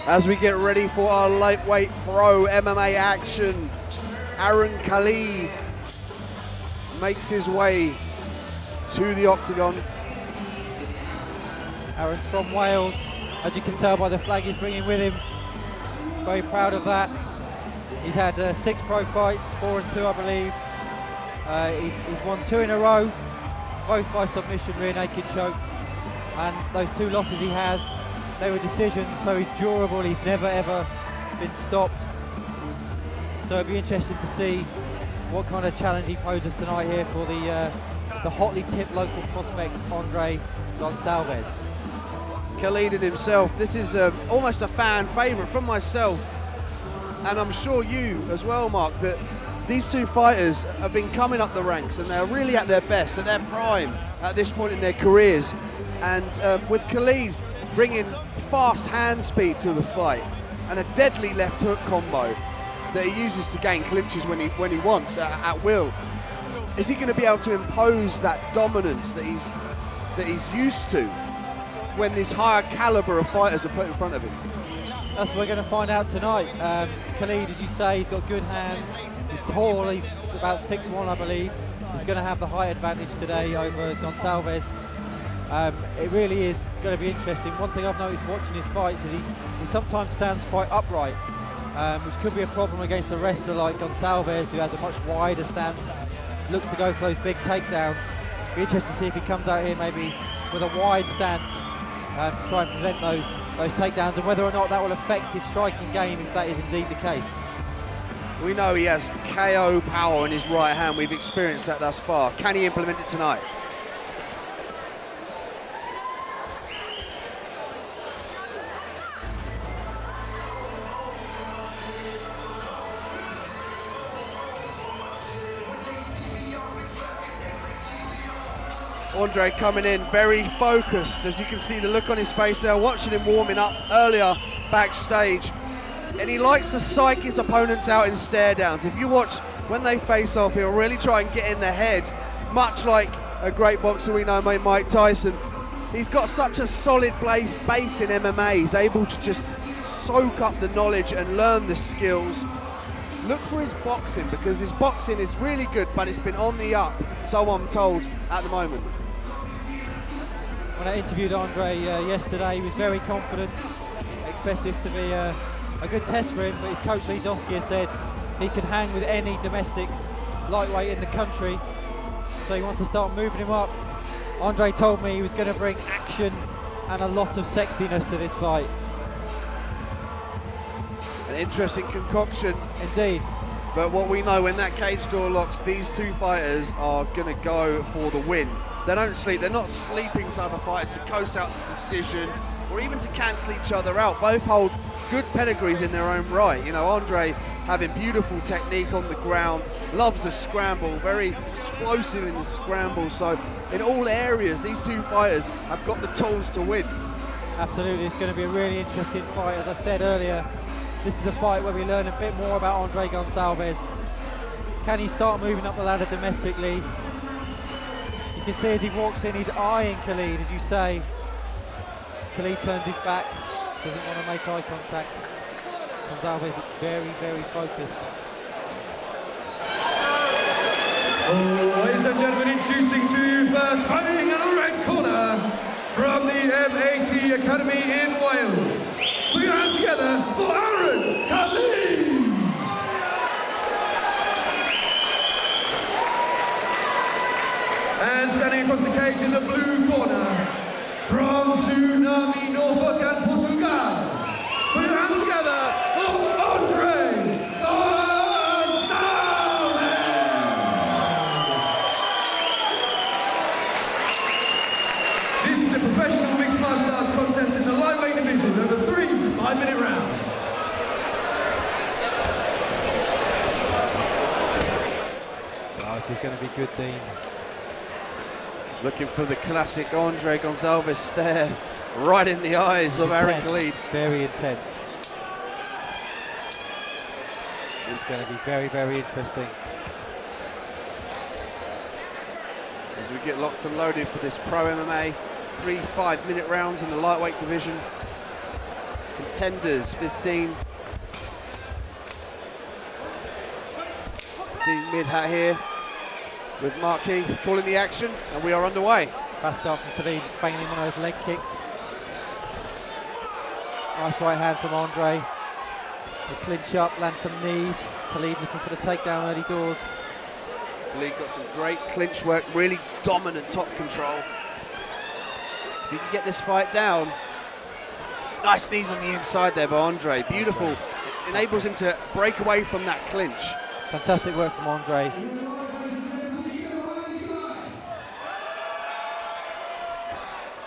As we get ready for our lightweight pro MMA action, Khalid makes his way to the octagon. Aaron's from Wales, as you can tell by the flag he's bringing with him. Very proud of that. He's had 6 pro fights, 4 and 2 I believe. He's won 2 in a row, both by submission, rear naked chokes. And those 2 losses he has, they were decisions, so he's durable, he's never ever been stopped. So it'll be interesting to see what kind of challenge he poses tonight here for the hotly tipped local prospect, Goncalves. Khalid himself, this is almost a fan favourite from myself, and I'm sure you as well, Mark, that these 2 fighters have been coming up the ranks and they're really at their best, at their prime at this point in their careers. And with Khalid bringing fast hand speed to the fight and a deadly left hook combo that he uses to gain clinches when he wants at will, is he going to be able to impose that dominance that he's used to when this higher caliber of fighters are put in front of him? That's what we're going to find out tonight. Khalid, as you say, he's got good hands, he's tall, he's about 6'1", I believe. He's going to have the height advantage today over Goncalves. It really is going to be interesting. One thing I've noticed watching his fights is he sometimes stands quite upright, which could be a problem against a wrestler like Goncalves, who has a much wider stance, looks to go for those big takedowns. Be interested to see if he comes out here maybe with a wide stance to try and prevent those takedowns, and whether or not that will affect his striking game if that is indeed the case. We know he has KO power in his right hand. We've experienced that thus far. Can he implement it tonight? Andre coming in very focused, as you can see the look on his face there, watching him warming up earlier backstage. And he likes to psych his opponents out in stare downs. If you watch when they face off, he'll really try and get in the head, much like a great boxer we know, Mike Tyson. He's got such a solid base in MMA. He's able to just soak up the knowledge and learn the skills. Look for his boxing, because his boxing is really good, but it's been on the up, so I'm told, at the moment. When I interviewed Andre yesterday, he was very confident. Expects this to be a good test for him, but his coach Lee Doskia said he can hang with any domestic lightweight in the country, so he wants to start moving him up. Andre told me he was going to bring action and a lot of sexiness to this fight. An interesting concoction. Indeed. But what we know, when that cage door locks, these 2 fighters are going to go for the win. They don't sleep. They're not sleeping type of fighters to coast out the decision or even to cancel each other out. Both hold good pedigrees in their own right. You know, Andre having beautiful technique on the ground, loves the scramble, very explosive in the scramble. So in all areas, these 2 fighters have got the tools to win. Absolutely, it's going to be a really interesting fight. As I said earlier, this is a fight where we learn a bit more about Andre Goncalves. Can he start moving up the ladder domestically? You can see as he walks in, he's eyeing Khalid, as you say. Khalid turns his back, doesn't want to make eye contact. Goncalves looks very, very focused. Ladies and gentlemen, introducing to you first, fighting in the red corner from the MAT Academy in Wales. Put your hands together for Khalid! And standing across the cage in the blue corner, from Tsunami, Norfolk and Portugal. Put your hands together for Andre Goncalves! This is a professional mixed martial arts contest in the lightweight division over 3 5-minute rounds. Oh, this is going to be good, team. Looking for the classic Andre Goncalves stare right in the eyes of Aaron Khalid. Very intense. It's going to be very, very interesting. As we get locked and loaded for this pro MMA, 3 5-minute rounds in the lightweight division. Contenders 15. The mid-hat here with Mark Heath calling the action, and we are underway. Fast start from Khalid, banging in one of those leg kicks. Nice right hand from Andre. They clinch up, land some knees. Khalid looking for the takedown early doors. Khalid got some great clinch work, really dominant top control. If he can get this fight down. Nice knees on the inside there by Andre. Beautiful. It enables him to break away from that clinch. Fantastic work from Andre.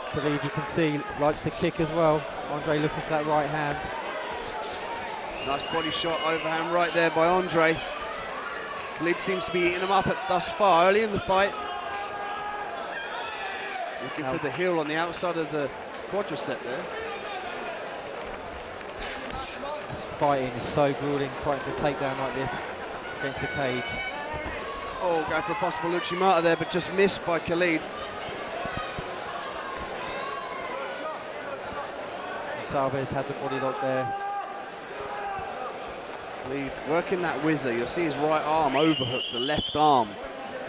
Khalid, you can see, likes to kick as well. Andre looking for that right hand. Nice body shot, overhand right there by Andre. Khalid seems to be eating him up thus far early in the fight. Looking for the heel on the outside of the quadricep there. This fighting is so grueling, fighting for a takedown like this against the cage. Oh, going for a possible Uchimata there, but just missed by Khalid. Goncalves had the body lock there. Khalid working that whizzer. You'll see his right arm overhook the left arm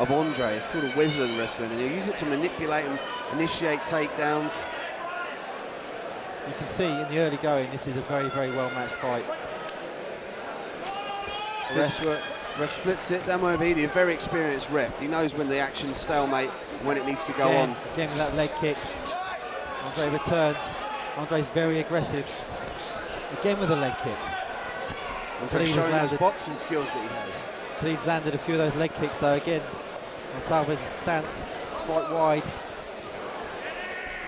of Andre. It's called a whizzer in wrestling, and he'll use it to manipulate and initiate takedowns. You can see in the early going, this is a very, very well-matched fight. Ref splits it. Damo Abidi, a very experienced ref. He knows when the action's stalemate and when it needs to go on. Again with that leg kick. Andre returns. Andre's very aggressive. Again with a leg kick. Andre's showing those boxing skills that he has. Khalid's landed a few of those leg kicks, so again, Goncalves' stance quite wide.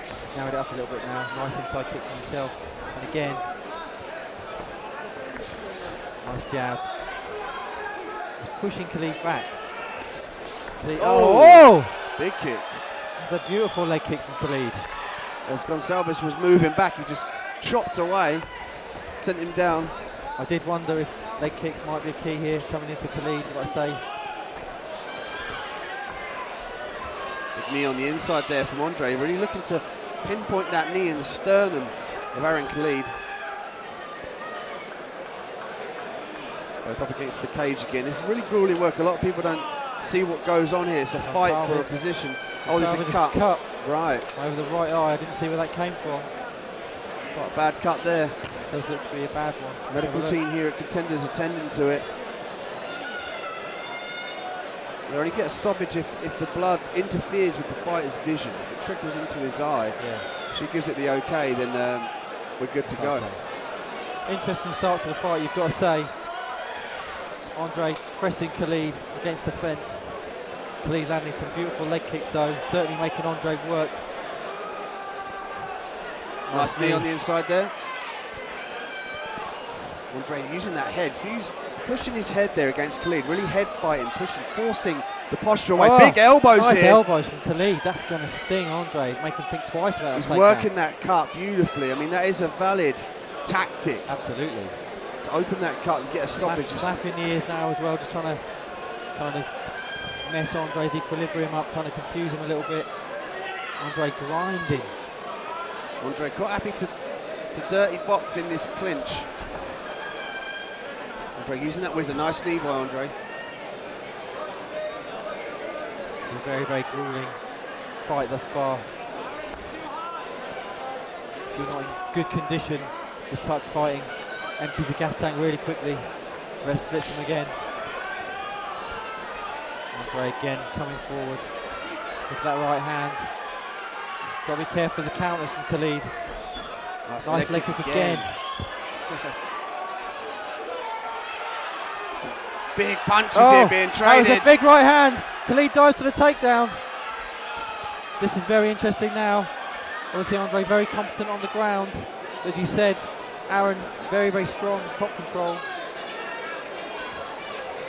He's narrowed it up a little bit now. Nice inside kick from himself. And again, nice jab. He's pushing Khalid back. Khalid, oh! Big kick. It's a beautiful leg kick from Khalid. As Goncalves was moving back, he just chopped away, sent him down. I did wonder if leg kicks might be a key here, coming in for Khalid, like I say. Big knee on the inside there from Andre, really looking to pinpoint that knee in the sternum of Aaron Khalid. Both up against the cage again. This is really grueling work. A lot of people don't see what goes on here. It's a fight for a position. Oh, there's a cut. Right. Over the right eye. I didn't see where that came from. It's quite a bad cut there. It does look to be a bad one. Medical team here at Contenders attending to it. They only get a stoppage if the blood interferes with the fighter's vision. If it trickles into his eye, she gives it the okay, then we're good to go. Interesting start to the fight, you've got to say. Andre pressing Khalid against the fence. Khalid landing some beautiful leg kicks, though, certainly making Andre work. Nice knee on the inside there. Andre using that head. See, he's pushing his head there against Khalid, really head fighting, pushing, forcing the posture away. Big elbows nice here. Elbows from Khalid. That's going to sting Andre, make him think twice about it. He's working that cut beautifully. I mean, that is a valid tactic. Absolutely. To open that cut and get a stoppage. Slapping the ears now as well, just trying to kind of mess Andre's equilibrium up, kind of confuse him a little bit. Andre grinding. Andre quite happy to dirty box in this clinch. Andre using that whizzer. Nice knee by Andre. It's a very, very grueling fight thus far. If you're not in good condition, this type of fighting empties the gas tank really quickly. Ref splits him again. Andre again coming forward with that right hand. Got to be careful of the counters from Khalid. Nice leg kick again. Some big punches here being traded. That was a big right hand. Khalid dives to the takedown. This is very interesting now. Obviously Andre very competent on the ground. As you said, Aaron very, very strong top control.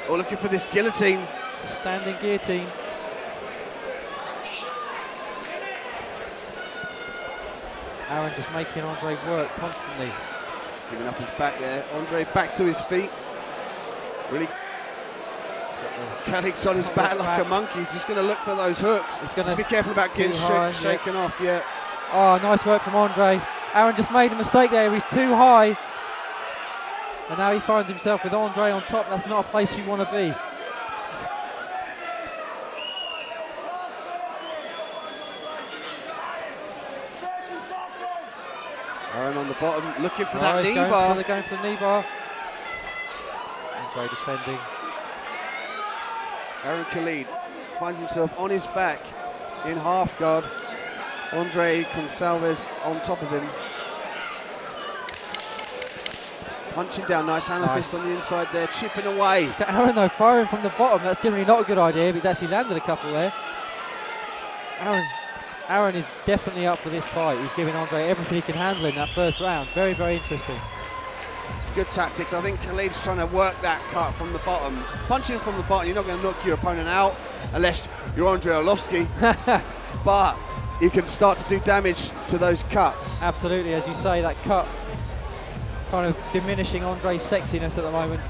Oh, looking for this guillotine. Standing guillotine. Aaron just making Andre work constantly. Giving up his back there. Andre back to his feet. Really. Khalik's on his back like a monkey. He's just going to look for those hooks. Just be careful about getting shaken off. Yeah. Oh, nice work from Andre. Aaron just made a mistake there. He's too high. And now he finds himself with Andre on top. That's not a place you want to be. Aaron on the bottom, looking for that knee bar. bar. They're going for the knee bar. Andre defending. Aaron Khalid finds himself on his back in half guard. Andre Goncalves on top of him. Punching down, nice hammer fist on the inside there, chipping away. Aaron though, firing from the bottom, that's generally not a good idea, but he's actually landed a couple there. Aaron is definitely up for this fight. He's giving Andre everything he can handle in that first round. Very, very interesting. It's good tactics. I think Khalid's trying to work that cut from the bottom. Punching from the bottom, you're not going to knock your opponent out unless you're Andre Orlovsky. But you can start to do damage to those cuts. Absolutely, as you say, that cut kind of diminishing Andre's sexiness at the moment.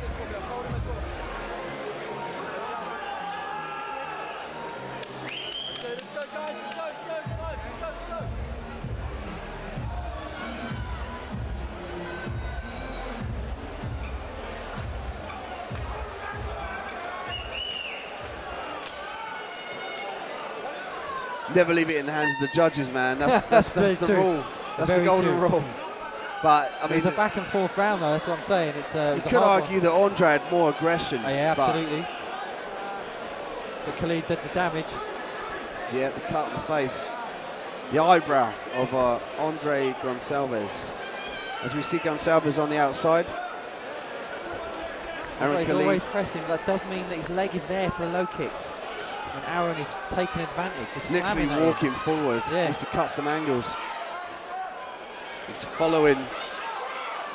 Never leave it in the hands of the judges, man. That's the rule. That's the golden rule. But I mean, it's a back and forth round, though. That's what I'm saying. You could argue that Andre had more aggression. Oh, yeah, absolutely. But Khalid did the damage. Yeah, the cut on the face, the eyebrow of Andre Goncalves. As we see Goncalves on the outside. He's always pressing. That does mean that his leg is there for the low kicks. And Aaron is taking advantage. Just literally walking forward. Yeah. Needs to cut some angles. He's following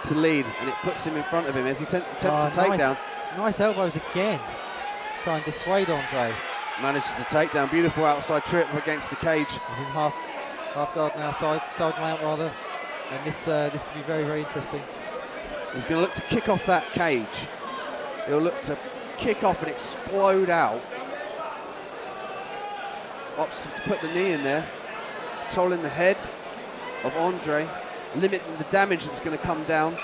Khalid, and it puts him in front of him as he attempts a takedown. Nice elbows again. Try and dissuade Andre. Manages a takedown. Beautiful outside trip against the cage. He's in half guard now, side mount rather. And this could be very, very interesting. He's going to look to kick off that cage. He'll look to kick off and explode out. Opts to put the knee in there, controlling the head of Andre, limiting the damage that's going to come down.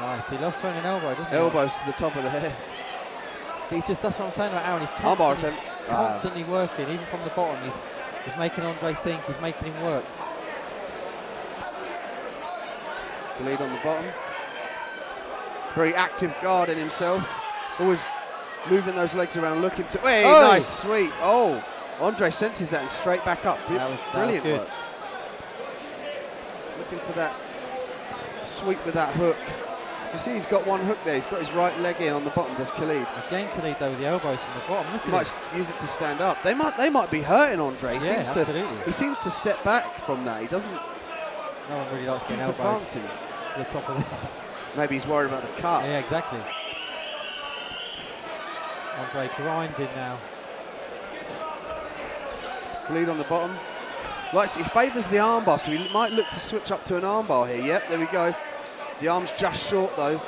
Nice, he loves throwing an elbow, doesn't he? Elbows to the top of the head. But that's what I'm saying about Aaron. He's constantly working, even from the bottom. He's making Andre think, he's making him work. Khalid on the bottom. Very active guard in himself. Always moving those legs around, looking to... Hey, nice sweep. Oh, Andre senses that and straight back up. Brilliant work. Looking for that sweep with that hook. You see he's got one hook there. He's got his right leg in on the bottom, does Khalid. Again, Khalid, though, with the elbows from the bottom. Look at might use it to stand up. They might be hurting Andre. Absolutely. He seems to step back from that. He doesn't... No one really likes getting elbows advancing to the top of the head. Maybe he's worried about the cut. Yeah, exactly. Andre grinding now. Khalid on the bottom. He favours the armbar, so he might look to switch up to an armbar here. Yep, there we go. The arm's just short though.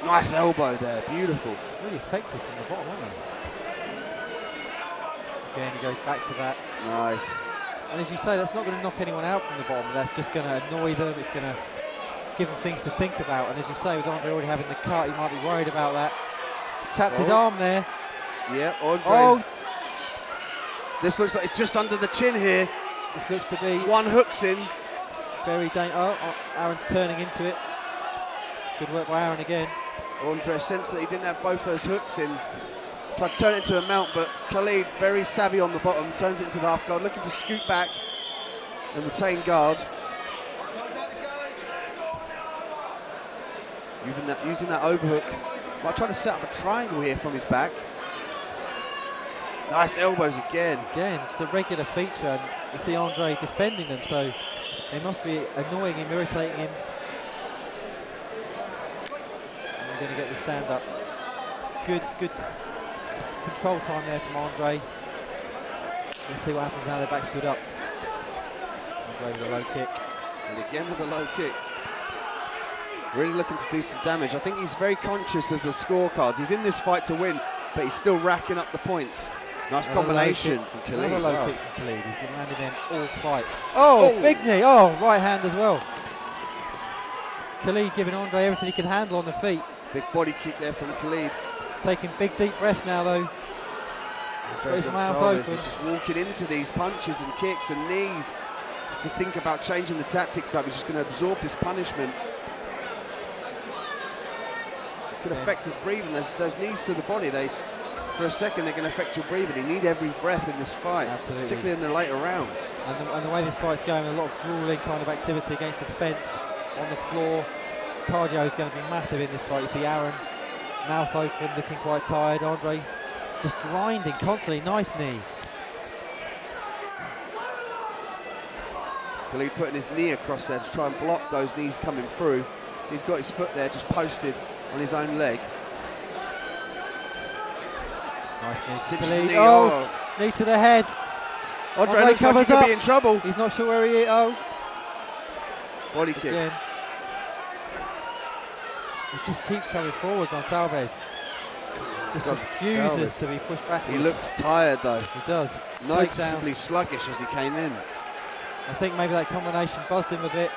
Nice elbow there, beautiful. Really effective from the bottom, aren't they? Again, he goes back to that. Nice. And as you say, that's not going to knock anyone out from the bottom. That's just going to annoy them. It's going to give them things to think about. And as you say, with Andre already having the cut, he might be worried about that. Tapped his arm there. Yeah, Andre. Oh! This looks like it's just under the chin here. This looks to be... One hook's in. Very dangerous. Oh, Aaron's turning into it. Good work by Aaron again. Andre sensed that he didn't have both those hooks in. Tried to turn it into a mount, but Khalid, very savvy on the bottom, turns it into the half guard, looking to scoot back and retain guard. Using that overhook. Might try to set up a triangle here from his back. Nice elbows again. Again, just a regular feature, and you see Andre defending them, so they must be annoying him, irritating him. And we're going to get the stand up. Good control time there from Andre. Let's see what happens now they're back stood up. Andre with a low kick. And again with a low kick. Really looking to do some damage. I think he's very conscious of the scorecards. He's in this fight to win, but he's still racking up the points. Nice combination from Khalid. Another low kick from Khalid. He's been landing them all fight. Oh, big knee. Oh, right hand as well. Khalid giving Andre everything he can handle on the feet. Big body kick there from Khalid. Taking big deep breaths now though. Andre his mouth Goncalves open. is just walking into these punches and kicks and knees. Just to think about changing the tactics up. He's just going to absorb this punishment. It could affect his breathing. Those knees to the body, for a second they're going to affect your breathing. You need every breath in this fight, Absolutely. particularly in the later rounds. And the way this fight's going, a lot of grueling kind of activity against the fence, on the floor. Cardio is going to be massive in this fight. You see Aaron, mouth open, looking quite tired. Andre just grinding constantly. Nice knee. Khalid putting his knee across there to try and block those knees coming through. So he's got his foot there just posted on his own leg. Nice knee. Cinches the Khalid. knee. Oh, knee to the head. Andre looks like he could be in trouble. He's not sure where he is. Oh. Body kick. Again. He just keeps coming forward, Goncalves. Just refuses to be pushed back. He looks tired though. He does. Noticeably sluggish as he came in. I think maybe that combination buzzed him a bit.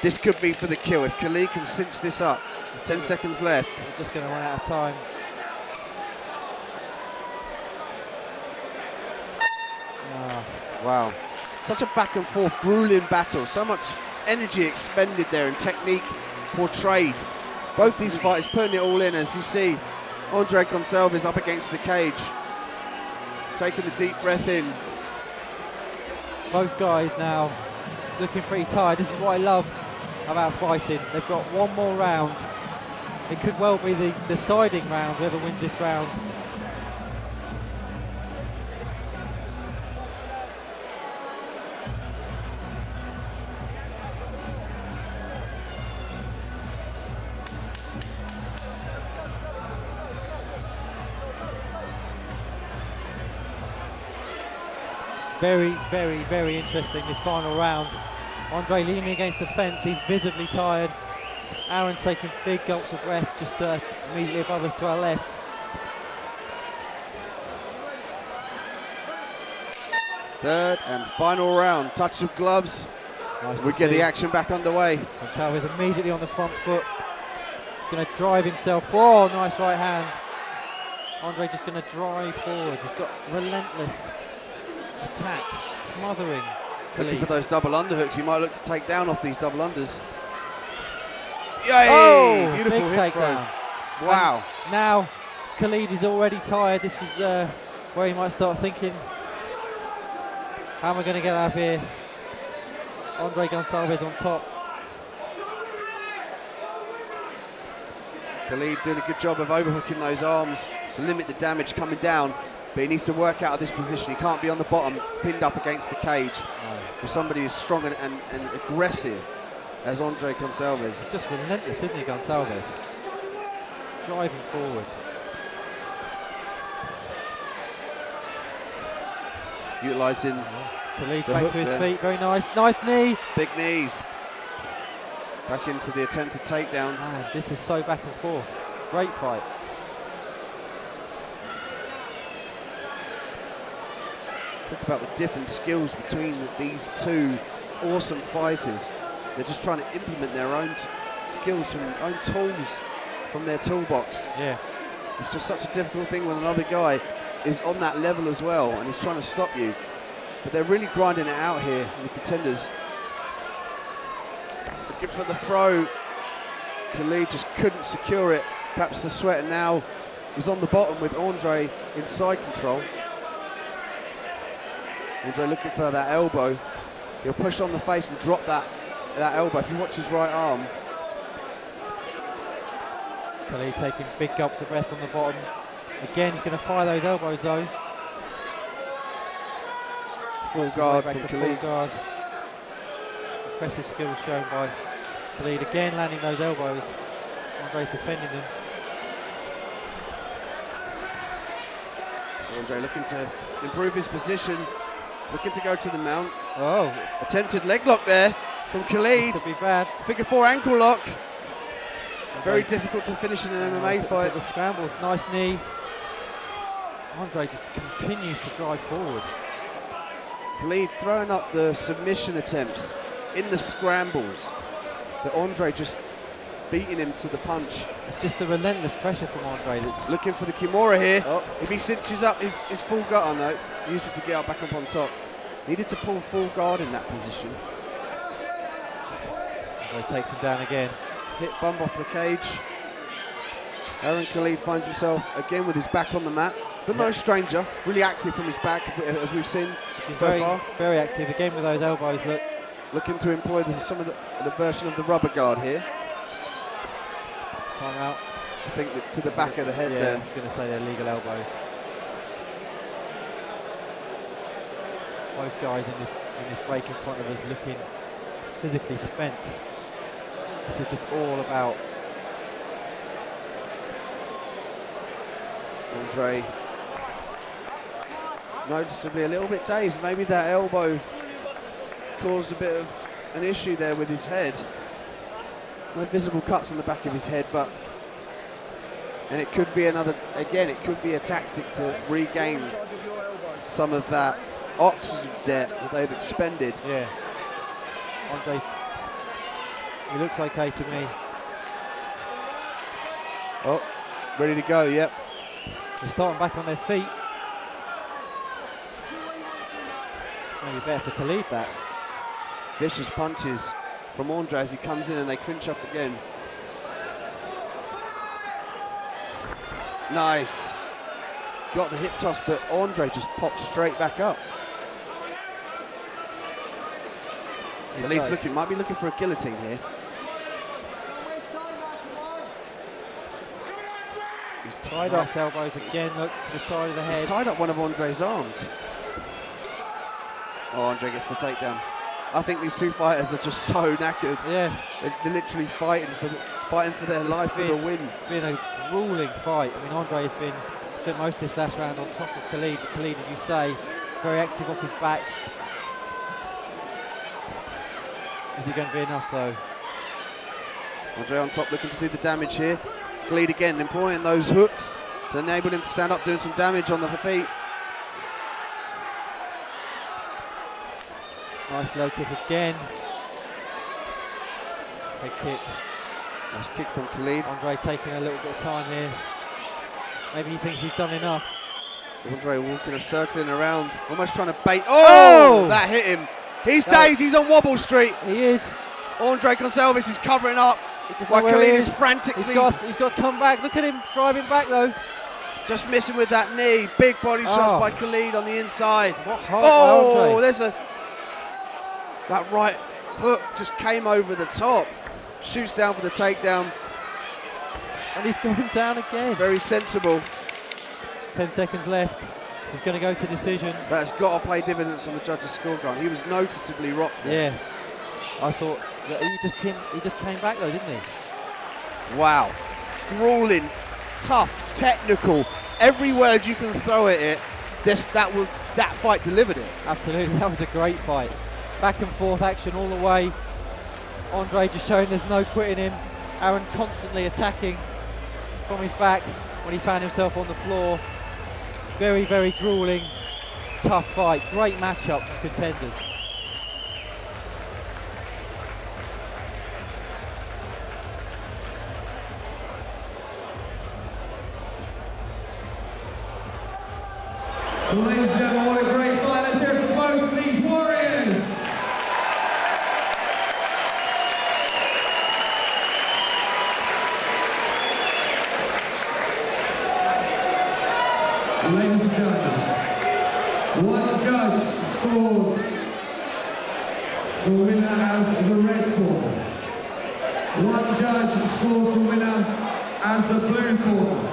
This could be for the kill. If Khalid can cinch this up, 10 seconds left. We're just going to run out of time. Wow. Such a back and forth, grueling battle. So much energy expended there and technique portrayed. Both these fighters putting it all in, as you see. Andre Goncalves up against the cage, taking a deep breath in. Both guys now looking pretty tired. This is what I love about fighting. They've got one more round. It could well be the deciding round, whoever wins this round. Very, very, very interesting, this final round. Andre leaning against the fence, he's visibly tired. Aaron's taking big gulps of breath just immediately above us to our left. Third and final round, touch of gloves. Nice We get the action back underway. Goncalves immediately on the front foot. He's going to drive himself. Oh, nice right hand. Andre just going to drive forward. He's got relentless attack, smothering Khalid. Looking for those double underhooks. He might look to take down off these double unders. Yay! Oh, beautiful big hip throw. takedown. Wow. And now Khalid is already tired. This is where he might start thinking, how am I going to get out of here? Andre Goncalves on top. Khalid doing a good job of overhooking those arms to limit the damage coming down, but he needs to work out of this position. He can't be on the bottom, pinned up against the cage, with somebody who's strong and aggressive as Andre Goncalves. He's just relentless, isn't he, Goncalves? Driving forward. Utilising Khalid the back hook to his there. feet, very nice. Nice knee. Big knees. Back into the attempted takedown. Man, this is so back and forth. Great fight. Talk about the different skills between these two awesome fighters. They're just trying to implement their own skills from own tools from their toolbox. Yeah. It's just such a difficult thing when another guy is on that level as well and he's trying to stop you. But they're really grinding it out here in the Contenders. Looking for the throw. Khalid just couldn't secure it. Perhaps the sweater now is on the bottom with Andre in side control. Andre looking for that elbow. He'll push on the face and drop that elbow. If you watch his right arm. Khalid taking big gulps of breath on the bottom. Again, he's going to fire those elbows though. Full guard Back from to Khalid. full guard. Impressive skills shown by Khalid. Again, landing those elbows. Andre's defending them. Andre looking to improve his position. Looking to go to the mount. Oh, Attempted leg lock there from Khalid. could be bad. Figure 4 ankle lock. Very difficult to finish in an MMA fight. The scrambles, nice knee. Andre just continues to drive forward. Khalid throwing up the submission attempts in the scrambles, but Andre just beating him to the punch. It's just the relentless pressure from Andre that's... Looking for the Kimura here. Oh. If he cinches up his full guard, oh no, used it to get up back up on top. Needed to pull full guard in that position. Andre takes him down again. Hit bump off the cage. Aaron Khalid finds himself again with his back on the mat, but no stranger, really active from his back, as we've seen so far. Very active, again with those elbows, look. Looking to employ some of the version of the rubber guard here. Time out. I think that to the back of the head there. I was going to say they're legal elbows. Both guys in this break in front of us looking physically spent. This is just all about Andre noticeably a little bit dazed. Maybe that elbow caused a bit of an issue there with his head. No visible cuts on the back of his head, and it could be it could be a tactic to regain some of that oxygen debt that they've expended. Yeah. Andre, he looks okay to me. Oh, ready to go, yep. They're starting back on their feet. Maybe better for Khalid that. Vicious punches from Andre as he comes in and they clinch up again. Nice. Got the hip toss, but Andre just pops straight back up. Khalid's might be looking for a guillotine here. He's tied up. Elbows again, look to the side of the head. He's tied up one of Andre's arms. Oh, Andre gets the takedown. I think these two fighters are just so knackered. Yeah. They're literally fighting for their life for the win. It's been a grueling fight. I mean, Andre has spent most of this last round on top of Khalid, but Khalid, as you say, very active off his back. Is it going to be enough though? Andre on top looking to do the damage here. Khalid again employing those hooks to enable him to stand up, doing some damage on the feet. Nice low kick again. Big kick. Nice kick from Khalid. Andre taking a little bit of time here. Maybe he thinks he's done enough. Andre walking and circling around, almost trying to bait. Oh! That hit him. He's dazed, he's on Wobble Street. He is. Andre Goncalves is covering up while Khalid is frantically. He's got to come back. Look at him driving back though. Just missing with that knee. Big body shots by Khalid on the inside. What heart by Andre. There's that right hook just came over the top. Shoots down for the takedown. And he's going down again. Very sensible. 10 seconds left. This is going to go to decision. That's got to play dividends on the judge's scorecard. He was noticeably rocked there. Yeah. I thought that he just came back though, didn't he? Wow. Grueling, tough, technical. Every word you can throw at it, that fight delivered it. Absolutely. That was a great fight. Back and forth action all the way. Andre just showing there's no quitting him. Aaron constantly attacking from his back when he found himself on the floor. Very, very grueling, tough fight. Great matchup for Contenders. Ladies and gentlemen, what a great fight. Let's hear it for both of these warriors. Ladies and gentlemen, one judge scores the winner as the red corner. One judge scores the winner as the blue corner.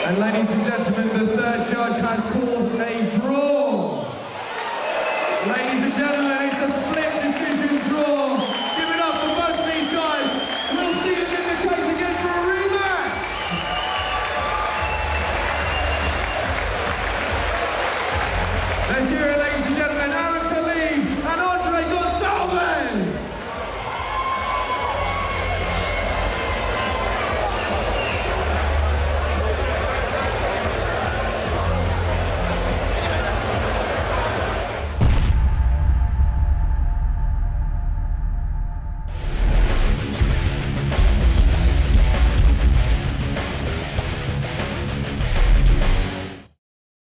And ladies and gentlemen, the third judge has called a